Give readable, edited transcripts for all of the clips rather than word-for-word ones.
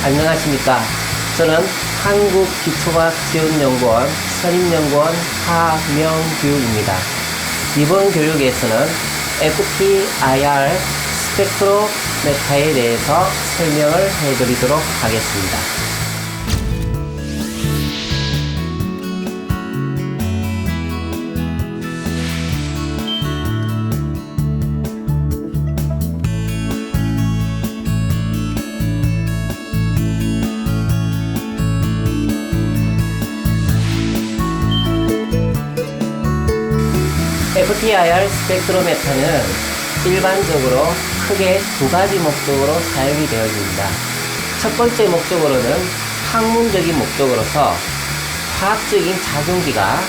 안녕하십니까. 저는 한국기초과학지원연구원 선임연구원 하명규입니다. 이번 교육에서는 FTIR 스펙트로메타에 대해서 설명을 해드리도록 하겠습니다. FTIR 스펙트로메타는 일반적으로 크게 두 가지 목적으로 사용이 되어집니다. 첫 번째 목적으로는 학문적인 목적으로서 화학적인 작용기가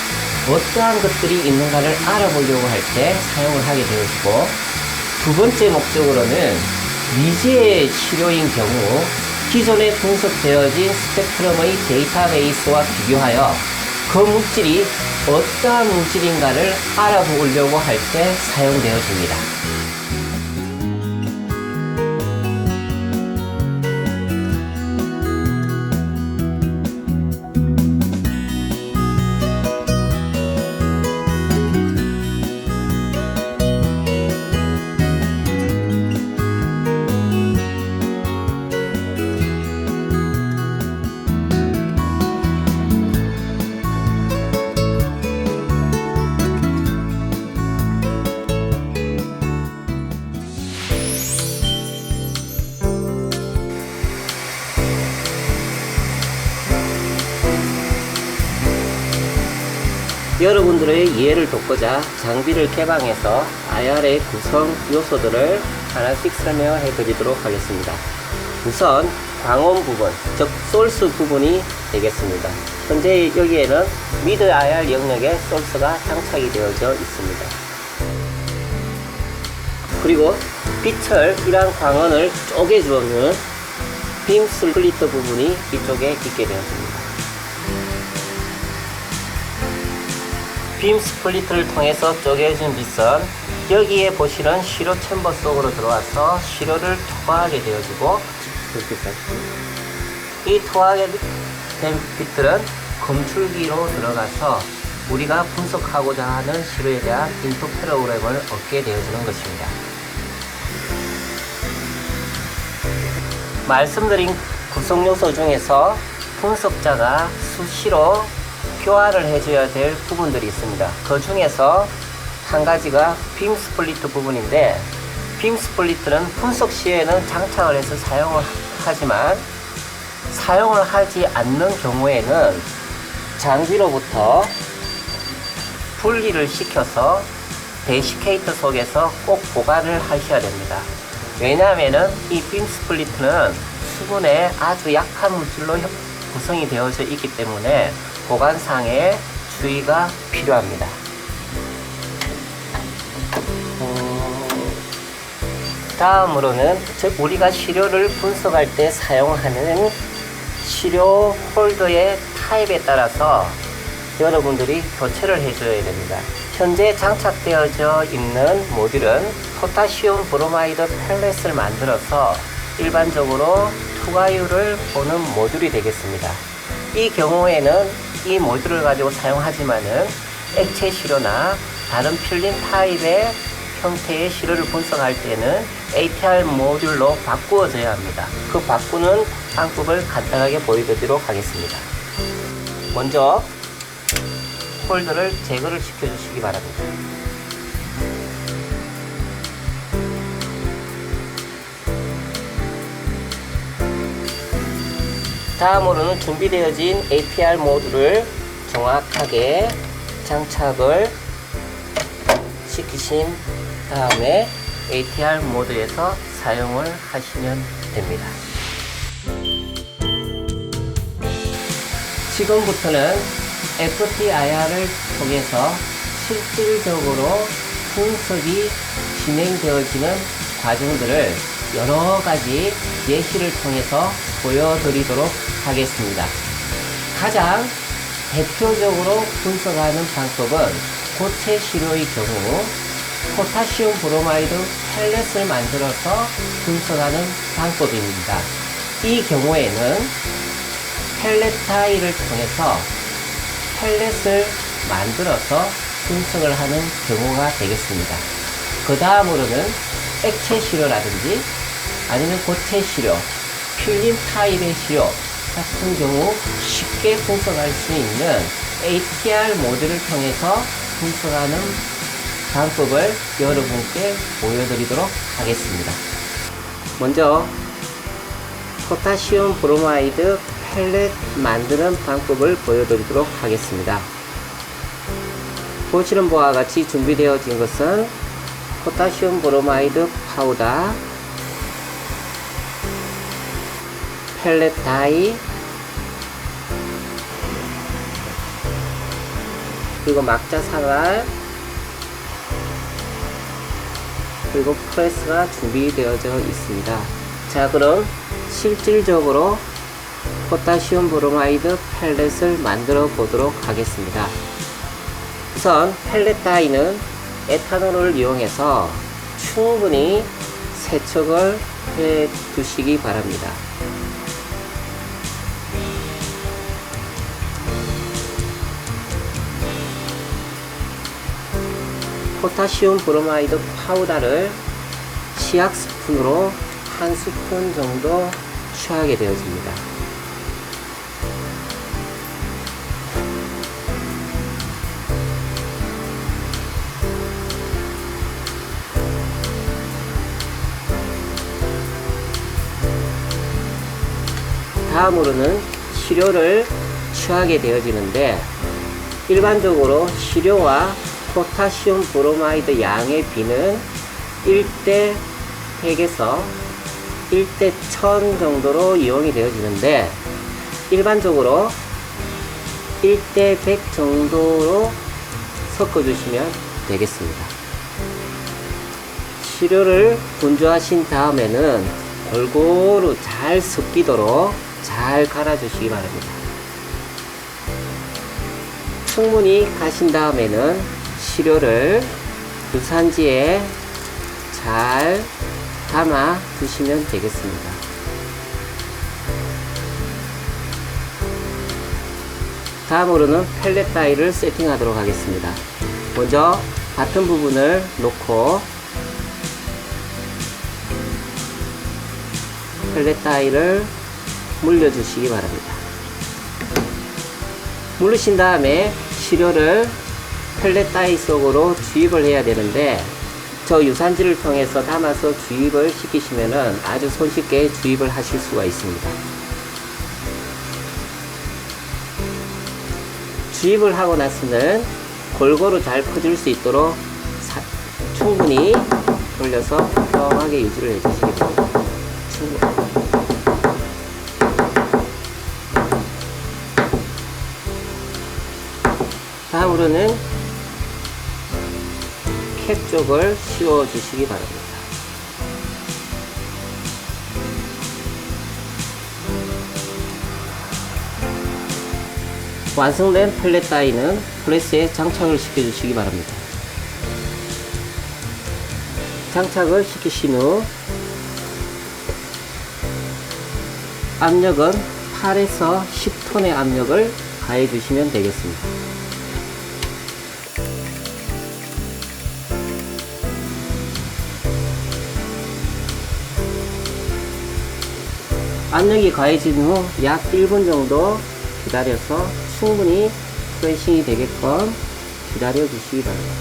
어떠한 것들이 있는가를 알아보려고 할 때 사용을 하게 되어지고, 두 번째 목적으로는 미지의 치료인 경우 기존에 분석되어진 스펙트럼의 데이터베이스와 비교하여 그 물질이 어떠한 물질인가를 알아보려고 할 때 사용되어집니다. 여러분들의 이해를 돕고자 장비를 개방해서 IR의 구성 요소들을 하나씩 설명해 드리도록 하겠습니다. 우선 광원 부분, 즉 소스 부분이 되겠습니다. 현재 여기에는 미드 IR 영역에 소스가 장착이 되어져 있습니다. 그리고 빛을, 이러한 광원을 쪼개주는 빔 스플리터 부분이 이쪽에 있게 되었습니다. 빔 스플리트를 통해서 쪼개진 빛은 여기에 보시는 시료 챔버 속으로 들어와서 시료를 투과하게 되어지고, 이 투과하게 된 빛들은 검출기로 들어가서 우리가 분석하고자 하는 시료에 대한 인풋 프로그램을 얻게 되어지는 것입니다. 말씀드린 구성 요소 중에서 분석자가 수시로 교환을 해줘야 될 부분들이 있습니다. 그 중에서 한 가지가 빔 스플리트 부분인데, 빔 스플리트는 분석 시에는 장착을 해서 사용을 하지만 사용을 하지 않는 경우에는 장비로부터 분리를 시켜서 데시케이터 속에서 꼭 보관을 하셔야 됩니다. 왜냐하면 이 빔 스플리트는 수분에 아주 약한 물질로 구성이 되어져 있기 때문에 보관상에 주의가 필요합니다. 다음으로는 우리가 시료를 분석할 때 사용하는 시료 홀더의 타입에 따라서 여러분들이 교체를 해줘야 됩니다. 현재 장착되어져 있는 모듈은 포타시움 브로마이드 펠렛을 만들어서 일반적으로 투과율을 보는 모듈이 되겠습니다. 이 경우에는 이 모듈을 가지고 사용하지만은 액체 시료나 다른 필름 타입의 형태의 시료를 분석할 때는 ATR 모듈로 바꾸어져야 합니다. 그 바꾸는 방법을 간단하게 보여드리도록 하겠습니다. 먼저 홀더를 제거를 시켜주시기 바랍니다. 다음으로는 준비되어진 ATR 모듈을 정확하게 장착을 시키신 다음에 ATR 모드에서 사용을 하시면 됩니다. 지금부터는 FTIR을 통해서 실질적으로 분석이 진행되어지는 과정들을 여러 가지 예시를 통해서 보여드리도록 하겠습니다. 가장 대표적으로 분석하는 방법은 고체 시료의 경우 포타시움 브로마이드 펠렛을 만들어서 분석하는 방법입니다. 이 경우에는 펠렛 타일을 통해서 펠렛을 만들어서 분석을 하는 경우가 되겠습니다. 그 다음으로는 액체 시료라든지 아니면 고체 시료, 필름 타일의 시료 같은 경우 쉽게 분석할 수 있는 ATR 모듈을 통해서 분석하는 방법을 여러분께 보여드리도록 하겠습니다. 먼저 포타시움 브로마이드 펠렛 만드는 방법을 보여드리도록 하겠습니다. 보시는 바와 같이 준비되어진 것은 포타시움 브로마이드 파우더, 펠렛 다이, 그리고 막자 사발, 그리고 프레스가 준비되어져 있습니다. 자, 그럼 실질적으로 포타시움 브로마이드 펠렛을 만들어 보도록 하겠습니다. 우선 펠렛 다이는 에탄올을 이용해서 충분히 세척을 해 두시기 바랍니다. 포타시움 브로마이드 파우더를 시약 스푼으로 한 스푼 정도 취하게 되어집니다. 다음으로는 시료를 취하게 되어지는데, 일반적으로 시료와 포타시움 브로마이드 양의 비는 1대 100에서 1대 1000 정도로 이용이 되어지는데, 일반적으로 1대 100 정도로 섞어주시면 되겠습니다. 시료를 분주하신 다음에는 골고루 잘 섞이도록 잘 갈아주시기 바랍니다. 충분히 가신 다음에는 시료를 유산지에 잘 담아 두시면 되겠습니다. 다음으로는 펠렛 다이를 세팅하도록 하겠습니다. 먼저 바튼 부분을 놓고 펠렛 다이를 물려주시기 바랍니다. 물르신 다음에 시료를 펠렛 다이 속으로 주입을 해야 되는데, 저 유산지를 통해서 담아서 주입을 시키시면 아주 손쉽게 주입을 하실 수가 있습니다. 주입을 하고 나서는 골고루 잘 퍼질 수 있도록 충분히 돌려서 평평하게 유지를 해주시기 바랍니다. 충분히. 다음으로는 캡 쪽을 씌워 주시기 바랍니다. 완성된 펠렛 다이는 프레스에 장착을 시켜 주시기 바랍니다. 장착을 시키신 후 압력은 8에서 10톤의 압력을 가해 주시면 되겠습니다. 압력이 가해진 후 약 1분 정도 기다려서 충분히 프레싱이 되게끔 기다려 주시기 바랍니다.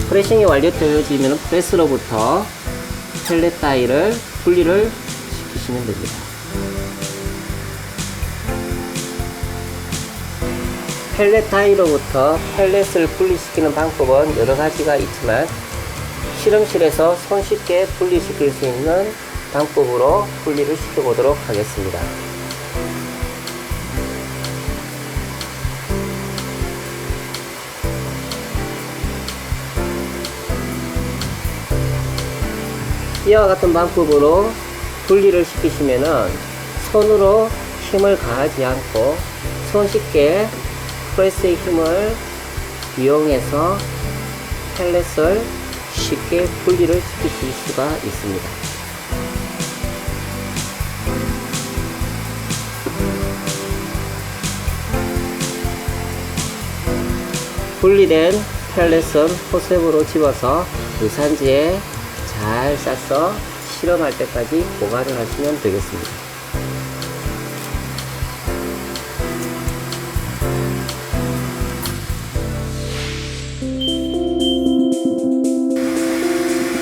프레싱이 완료되어지면 프레스로부터 펠렛 다이를 분리를 시키시면 됩니다. 펠렛 다이로부터 펠렛을 분리시키는 방법은 여러 가지가 있지만, 실험실에서 손쉽게 분리시킬 수 있는 방법으로 분리를 시켜보도록 하겠습니다. 이와 같은 방법으로 분리를 시키시면은 손으로 힘을 가하지 않고 손쉽게 프레스의 힘을 이용해서 펠렛을 쉽게 분리를 시키실 수가 있습니다. 분리된 펠렛은 포셉으로 집어서 유산지에 잘 싸서 실험할 때까지 보관을 하시면 되겠습니다.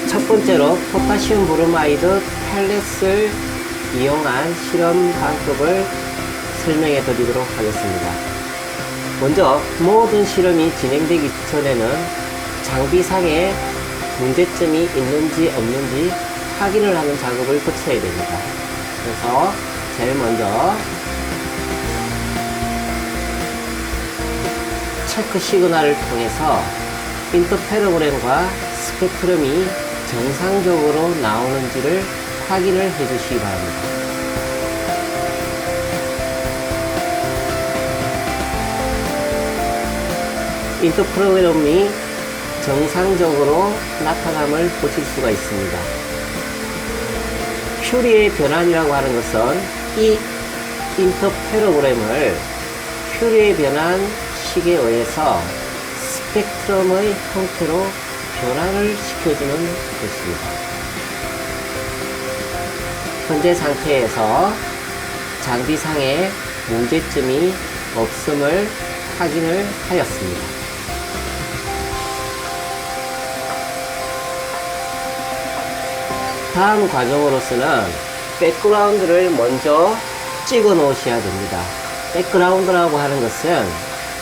첫 번째로 포타시움 브로마이드 펠렛을 이용한 실험 방법을 설명해 드리도록 하겠습니다. 먼저 모든 실험이 진행되기 전에는 장비상에 문제점이 있는지 없는지 확인을 하는 작업을 거쳐야 됩니다. 그래서 제일 먼저 체크 시그널을 통해서 인터페로그램과 스펙트럼이 정상적으로 나오는지를 확인을 해 주시기 바랍니다. 인터페로그램이 정상적으로 나타남을 보실 수가 있습니다. 큐리의 변환이라고 하는 것은 이 인터페로그램을 큐리의 변환 식에 의해서 스펙트럼의 형태로 변환을 시켜주는 것입니다. 현재 상태에서 장비상에 문제점이 없음을 확인을 하였습니다. 다음 과정으로서는 백그라운드를 먼저 찍어 놓으셔야 됩니다. 백그라운드라고 하는 것은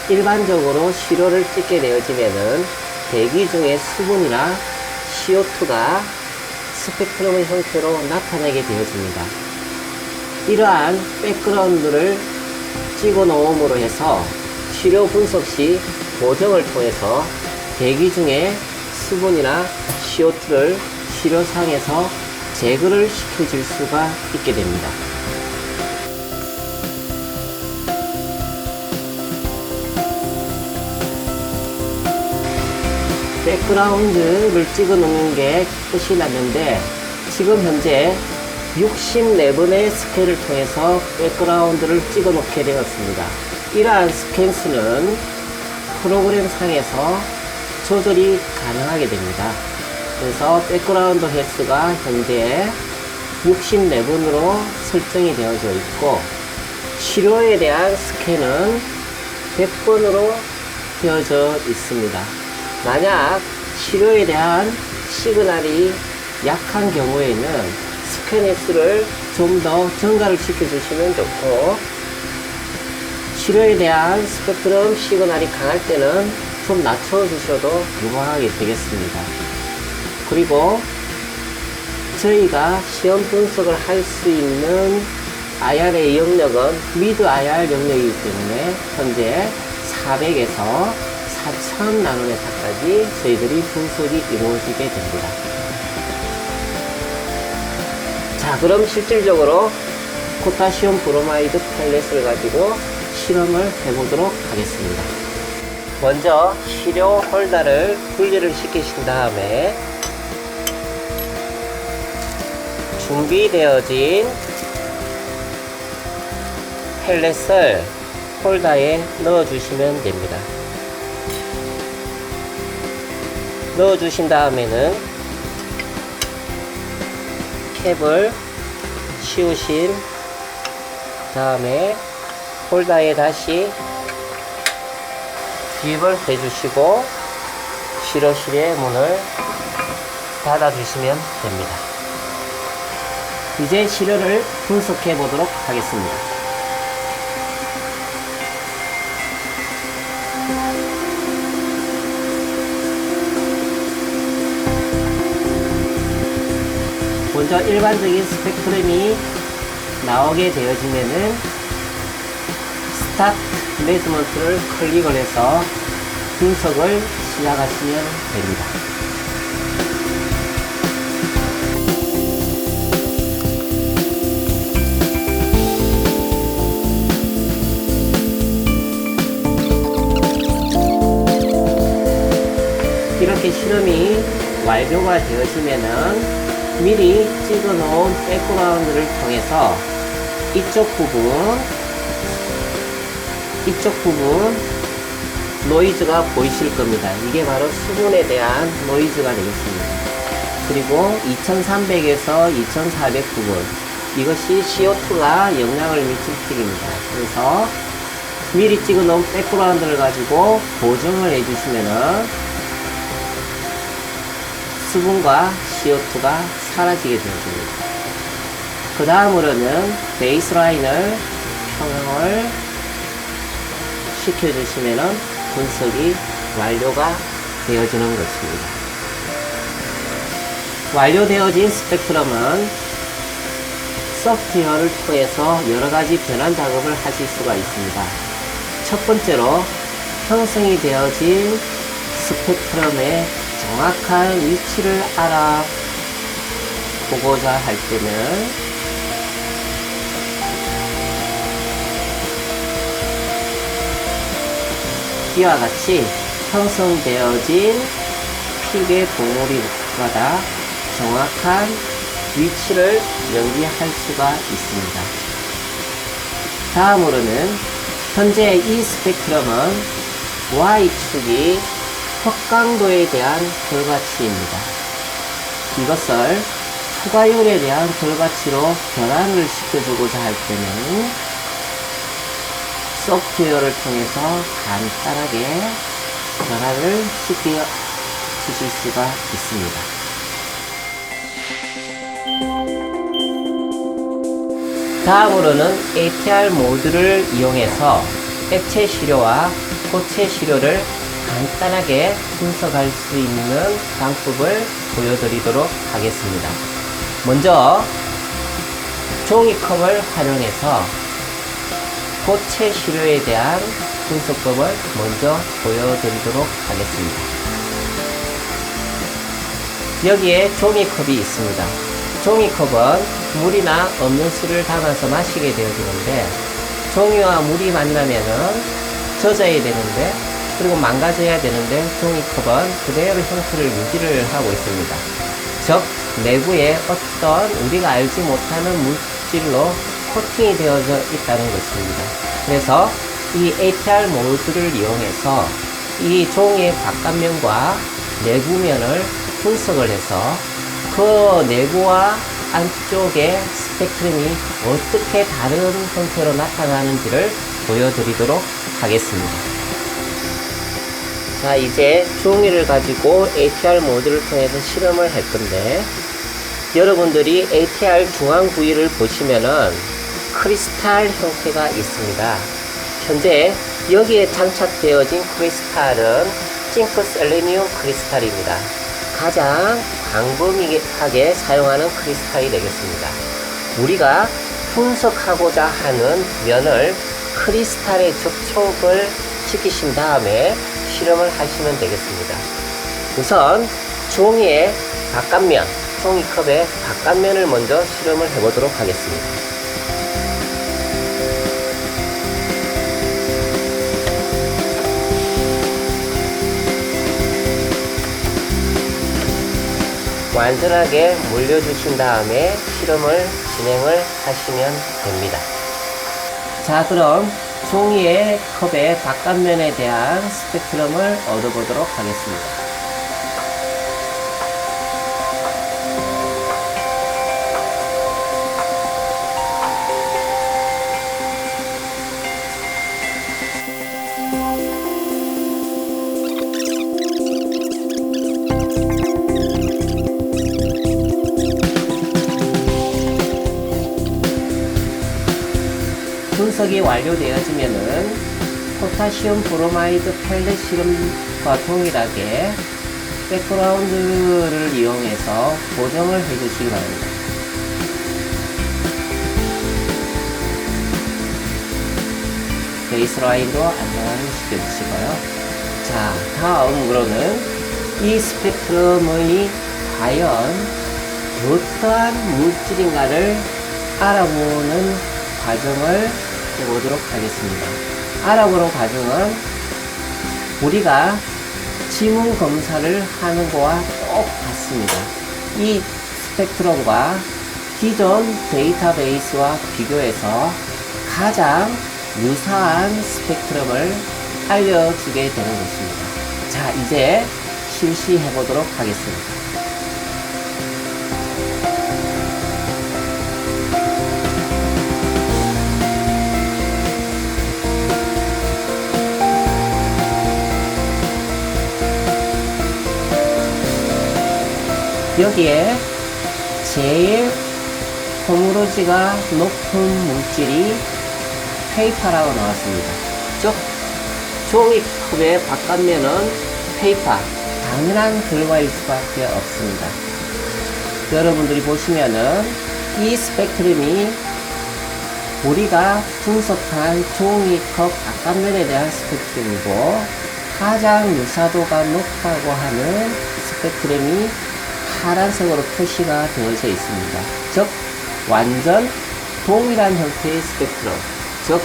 일반적으로 시료를 찍게 되어지면은 대기 중에 수분이나 CO2가 스펙트럼의 형태로 나타나게 되어집니다. 이러한 백그라운드를 찍어 놓음으로 해서 시료 분석 시 보정을 통해서 대기 중에 수분이나 CO2를 시료상에서 제거를 시켜줄 수가 있게 됩니다. 백그라운드를 찍어 놓는 게 끝이 났는데 지금 현재 64번의 스캔을 통해서 백그라운드를 찍어 놓게 되었습니다. 이러한 스캔 수는 프로그램 상에서 조절이 가능하게 됩니다. 그래서 백그라운드 횟수가 현재 64번으로 설정이 되어져 있고 시료에 대한 스캔은 100번으로 되어져 있습니다. 만약 시료에 대한 시그널이 약한 경우에는 스캔 횟수를 좀 더 증가를 시켜주시면 좋고 시료에 대한 스펙트럼 시그널이 강할 때는 좀 낮춰주셔도 무방하게 되겠습니다. 그리고 저희가 시험 분석을 할 수 있는 IR의 영역은 미드 IR 영역이기 때문에 현재 400에서 4000 나노메타까지 저희들이 분석이 이루어지게 됩니다. 자, 그럼 실질적으로 포타시움 브로마이드 펠렛을 가지고 실험을 해보도록 하겠습니다. 먼저 시료 홀더를 분리를 시키신 다음에 준비되어진 펠렛을 홀더에 넣어주시면 됩니다. 넣어주신 다음에는 캡을 씌우신 다음에 홀더에 다시 깁을 해주시고 시료실의 문을 닫아주시면 됩니다. 이제 시료를 분석해 보도록 하겠습니다. 먼저 일반적인 스펙트럼이 나오게 되어지면은 스타트 매저먼트를 클릭을 해서 분석을 시작하시면 됩니다. 이렇게 실험이 완료가 되어지면은 미리 찍어 놓은 백그라운드를 통해서 이쪽 부분 노이즈가 보이실 겁니다. 이게 바로 수분에 대한 노이즈가 되겠습니다. 그리고 2300에서 2400 부분, 이것이 CO2가 영향을 미칠 필입니다. 그래서 미리 찍어 놓은 백그라운드를 가지고 보정을 해주시면은 수분과 CO2가 사라지게 되어집니다. 그 다음으로는 베이스라인을 평형을 시켜주시면은 분석이 완료가 되어지는 것입니다. 완료되어진 스펙트럼은 소프트웨어를 통해서 여러가지 변환 작업을 하실 수가 있습니다. 첫 번째로 형성이 되어진 스펙트럼의 정확한 위치를 알아보고자 할 때는 이와 같이 형성되어진 픽의 덩어리마다 정확한 위치를 연기할 수가 있습니다. 다음으로는 현재 이 스펙트럼은 Y축이 흑강도에 대한 결과치입니다. 이것을 투과율에 대한 결과치로 변환을 시켜주고자 할 때는 소프트웨어를 통해서 간단하게 변환을 시켜 주실 수가 있습니다. 다음으로는 ATR 모드를 이용해서 액체 시료와 고체 시료를 간단하게 분석할 수 있는 방법을 보여드리도록 하겠습니다. 먼저 종이컵을 활용해서 고체 시료에 대한 분석법을 먼저 보여드리도록 하겠습니다. 여기에 종이컵이 있습니다. 종이컵은 물이나 음료수를 담아서 마시게 되어지는데, 종이와 물이 만나면은 젖어야 되는데, 그리고 망가져야 되는데, 종이컵은 그대로 형태를 유지를 하고 있습니다. 즉, 내부에 어떤 우리가 알지 못하는 물질로 코팅이 되어져 있다는 것입니다. 그래서 이 ATR 모드를 이용해서 이 종이의 바깥면과 내부면을 분석을 해서 그 내부와 안쪽의 스펙트럼이 어떻게 다른 형태로 나타나는지를 보여드리도록 하겠습니다. 자, 이제 종이를 가지고 ATR 모드를 통해서 실험을 할 건데, 여러분들이 ATR 중앙 부위를 보시면은 크리스탈 형태가 있습니다. 현재 여기에 장착되어진 크리스탈은 징크 셀레니움 크리스탈입니다. 가장 광범위하게 사용하는 크리스탈이 되겠습니다. 우리가 분석하고자 하는 면을 크리스탈에 접촉을 시키신 다음에 실험을 하시면 되겠습니다. 우선 종이의 바깥면, 종이컵의 바깥면을 먼저 실험을 해보도록 하겠습니다. 완전하게 물려주신 다음에 실험을 진행을 하시면 됩니다. 자, 그럼 종이의 컵의 바깥면에 대한 스펙트럼을 얻어보도록 하겠습니다. 분석이 완료되어지면은 포타시움 브로마이드 펠렛 실험과 동일하게 백그라운드를 이용해서 보정을 해주시기 바랍니다. 베이스라인도 안정을 시켜주시고요. 자, 다음으로는 이 스펙트럼이 과연 어떠한 물질인가를 알아보는 과정을 해보도록 하겠습니다. 알아보는 과정은 우리가 지문 검사를 하는 거와 똑같습니다. 이 스펙트럼과 기존 데이터베이스와 비교해서 가장 유사한 스펙트럼을 알려주게 되는 것입니다. 자, 이제 실시해 보도록 하겠습니다. 여기에 제일 호물호지가 높은 물질이 페이퍼라고 나왔습니다. 즉 종이컵의 바깥면은 페이퍼, 당연한 결과일 수밖에 없습니다. 여러분들이 보시면은 이 스펙트럼이 우리가 분석한 종이컵 바깥면에 대한 스펙트럼이고, 가장 유사도가 높다고 하는 스펙트럼이 파란색으로 표시가 되어져 있습니다. 즉 완전 동일한 형태의 스펙트럼, 즉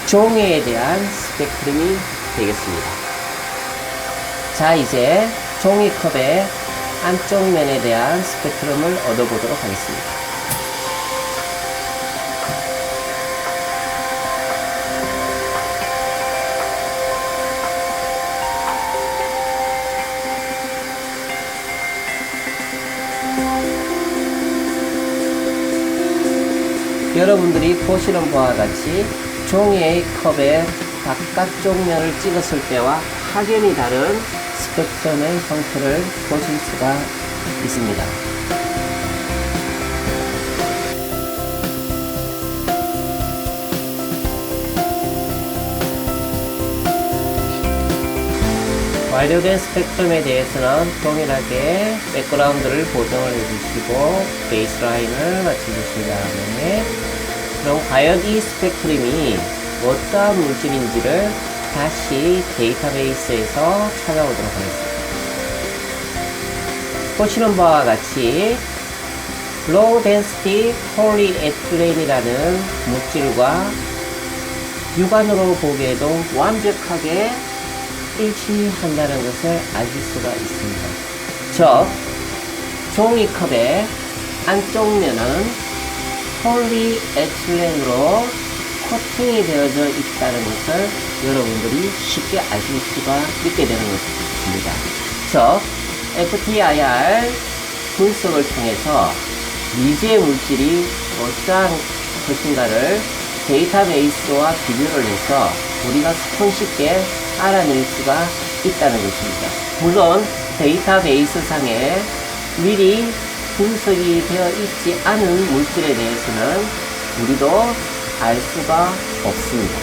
종이에 대한 스펙트럼이 되겠습니다. 자, 이제 종이컵의 안쪽 면에 대한 스펙트럼을 얻어보도록 하겠습니다. 여러분들이 보시는 바와 같이 종이의 컵의 바깥쪽 면을 찍었을 때와 확연히 다른 스펙트럼의 형태를 보실 수가 있습니다. 완료된 스펙트럼에 대해서는 동일하게 백그라운드를 보정을 해주시고 베이스라인을 맞춰주신 다음에, 그럼 과연 이 스펙트럼이 어떠한 물질인지를 다시 데이터베이스에서 찾아보도록 하겠습니다. 보시는 바와 같이 Low Density Polyethylene이라는 물질과 육안으로 보기에도 완벽하게 일치한다는 것을 아실 수가 있습니다. 즉 종이컵의 안쪽 면은 폴리에틸렌으로 코팅이 되어져 있다는 것을 여러분들이 쉽게 아실 수가 있게 되는 것입니다. 즉 FTIR 분석을 통해서 미지의 물질이 어떠한 것인가를 데이터베이스와 비교를 해서 우리가 손쉽게 알아낼 수가 있다는 것입니다. 물론 데이터베이스 상에 미리 분석이 되어 있지 않은 물질에 대해서는 우리도 알 수가 없습니다.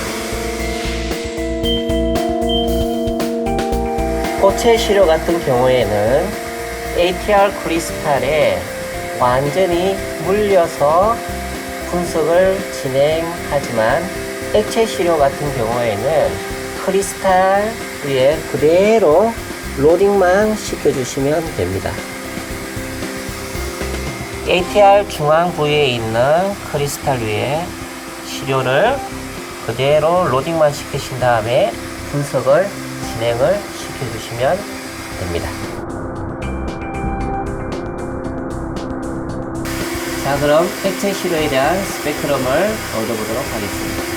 고체 시료 같은 경우에는 ATR 크리스탈에 완전히 물려서 분석을 진행하지만, 액체 시료 같은 경우에는 크리스탈 위에 그대로 로딩만 시켜주시면 됩니다. ATR 중앙 부위에 있는 크리스탈 위에 시료를 그대로 로딩만 시키신 다음에 분석을 진행을 시켜주시면 됩니다. 자, 그럼 액체 시료에 대한 스펙트럼을 얻어보도록 하겠습니다.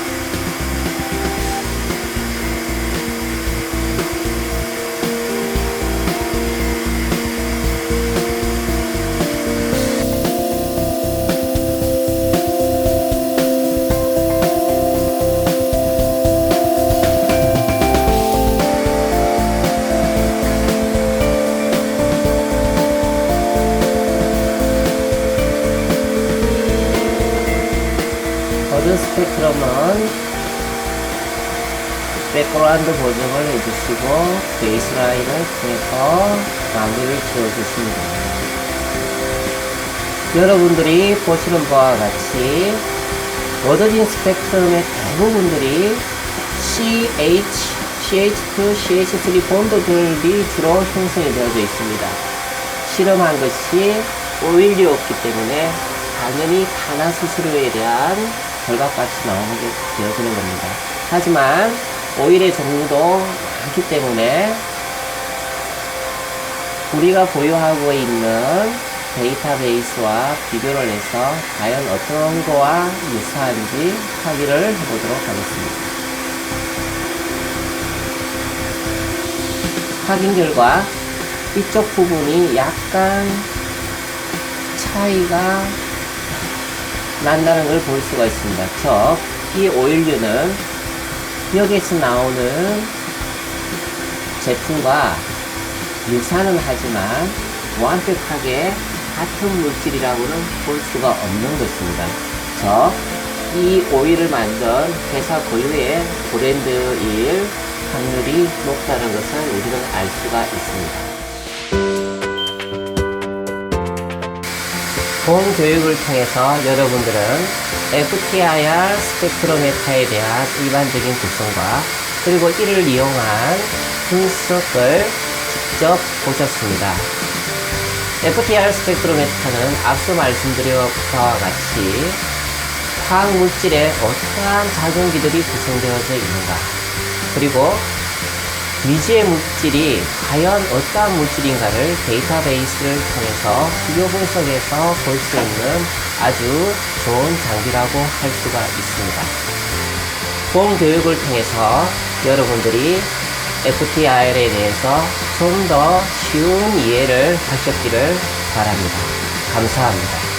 얻은 스펙트럼은 백그라운드 보정을 해주시고 베이스라인을 통해서 마무리를 지어주시면 됩니다. 여러분들이 보시는 바와 같이 얻어진 스펙트럼의 대부분들이 CH2, CH3 본드들이 주로 형성이 되어져 있습니다. 실험한 것이 오일이었기 때문에 당연히 탄화수수료에 대한 결과값이 나오게 되어지는 겁니다. 하지만 오일의 종류도 많기 때문에 우리가 보유하고 있는 데이터베이스와 비교를 해서 과연 어떤 거와 유사한지 확인을 해보도록 하겠습니다. 확인결과 이쪽 부분이 약간 차이가 난다는 걸 볼 수가 있습니다. 즉, 이 오일류는 여기에서 나오는 제품과 유사는 하지만 완벽하게 같은 물질이라고는 볼 수가 없는 것입니다. 즉, 이 오일을 만든 회사 고유의 브랜드일 확률이 높다는 것을 우리는 알 수가 있습니다. 본 교육을 통해서 여러분들은 FTIR 스펙트로메타에 대한 일반적인 구성과 그리고 이를 이용한 분석을 직접 보셨습니다. FTIR 스펙트로메타는 앞서 말씀드린 것과 같이 화학물질에 어떠한 작용기들이 구성되어져 있는가, 그리고 미지의 물질이 과연 어떠한 물질인가를 데이터베이스를 통해서 비교 분석해서 볼 수 있는 아주 좋은 장비라고 할 수가 있습니다. 본 교육을 통해서 여러분들이 FTIR에 대해서 좀 더 쉬운 이해를 하셨기를 바랍니다. 감사합니다.